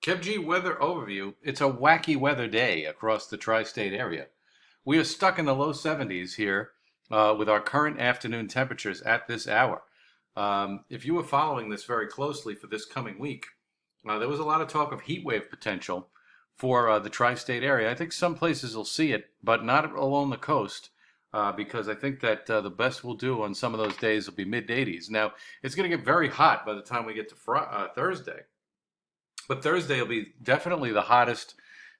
KevG weather overview. It's a wacky weather day across the tri-state area. We are stuck in the low 70s here with our current afternoon temperatures at this hour. If you were following this very closely for this coming week, there was a lot of talk of heat wave potential for the tri-state area. I think some places will see it, but not along the coast. Because I think that the best we'll do on some of those days will be mid 80s. Now, it's going to get very hot by the time we get to Thursday. But Thursday will be definitely the hottest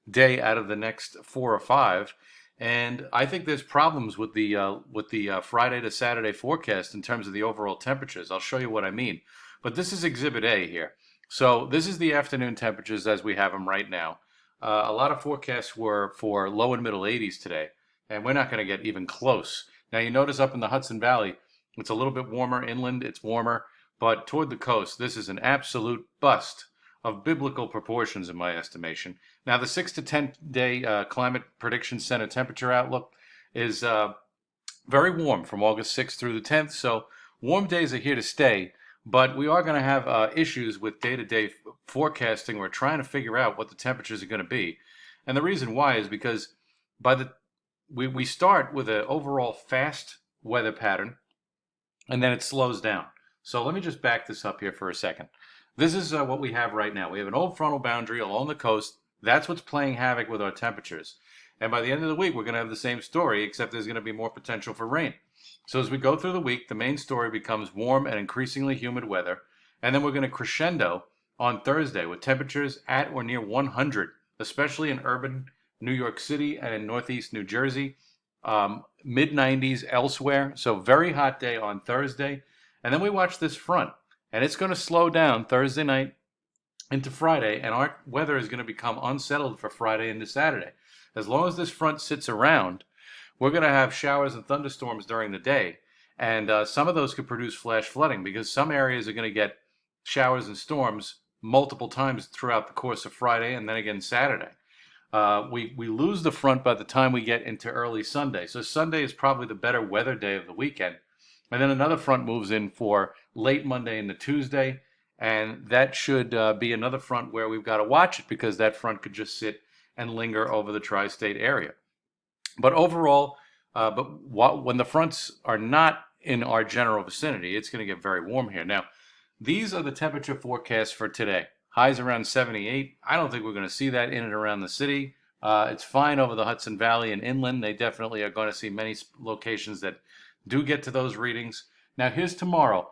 day out of the next 4 or 5, and I think there's problems with the Friday to Saturday forecast in terms of the overall temperatures. I'll show you what I mean. But this is Exhibit A here. So this is the afternoon temperatures as we have them right now. A lot of forecasts were for low and middle 80s today, and we're not going to get even close. Now you notice up in the Hudson Valley, it's a little bit warmer inland. It's warmer, but toward the coast, this is an absolute bust of biblical proportions in my estimation. Now, the 6 to 10 day Climate Prediction Center temperature outlook is very warm from August 6th through the 10th, so warm days are here to stay, but we are going to have issues with day-to-day forecasting. We're trying to figure out what the temperatures are going to be. And the reason why is because we start with an overall fast weather pattern, and then it slows down. So let me just back this up here for a second. This is what we have right now. We have an old frontal boundary along the coast. That's what's playing havoc with our temperatures. And by the end of the week, we're going to have the same story, except there's going to be more potential for rain. So as we go through the week, the main story becomes warm and increasingly humid weather. And then we're going to crescendo on Thursday with temperatures at or near 100, especially in urban New York City and in northeast New Jersey. Mid 90s elsewhere. So very hot day on Thursday. And then we watch this front. And it's going to slow down Thursday night into Friday, and our weather is going to become unsettled for Friday into Saturday. As long as this front sits around, we're going to have showers and thunderstorms during the day, and some of those could produce flash flooding because some areas are going to get showers and storms multiple times throughout the course of Friday and then again Saturday. We lose the front by the time we get into early Sunday, so Sunday is probably the better weather day of the weekend. And then another front moves in for late Monday into Tuesday, and that should be another front where we've got to watch it because that front could just sit and linger over the tri-state area. But overall, when the fronts are not in our general vicinity, it's going to get very warm here. Now, these are the temperature forecasts for today. Highs around 78. I don't think we're going to see that in and around the city. It's fine over the Hudson Valley and inland. They definitely are going to see many locations that do get to those readings. Now here's tomorrow.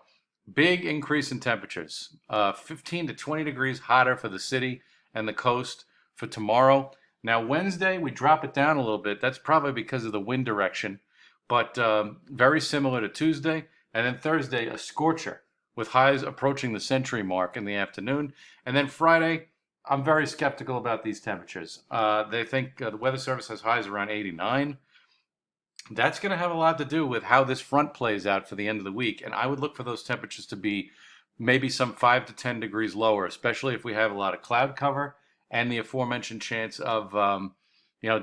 Big increase in temperatures. 15 to 20 degrees hotter for the city and the coast for tomorrow. Now Wednesday, we drop it down a little bit. That's probably because of the wind direction, but very similar to Tuesday. And then Thursday, a scorcher with highs approaching the century mark in the afternoon. And then Friday, I'm very skeptical about these temperatures. They think the Weather Service has highs around 89. That's going to have a lot to do with how this front plays out for the end of the week. And I would look for those temperatures to be maybe some 5 to 10 degrees lower, especially if we have a lot of cloud cover and the aforementioned chance of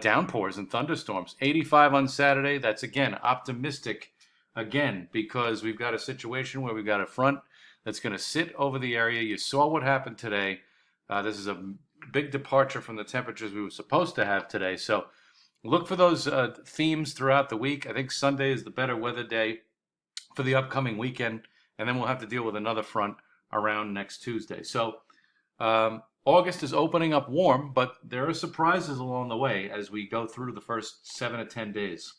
downpours and thunderstorms. 85 on Saturday. That's, again, optimistic, again, because we've got a situation where we've got a front that's going to sit over the area. You saw what happened today. This is a big departure from the temperatures we were supposed to have today. So look for those themes throughout the week. I think Sunday is the better weather day for the upcoming weekend, and then we'll have to deal with another front around next Tuesday. So August is opening up warm, but there are surprises along the way as we go through the first 7 to 10 days.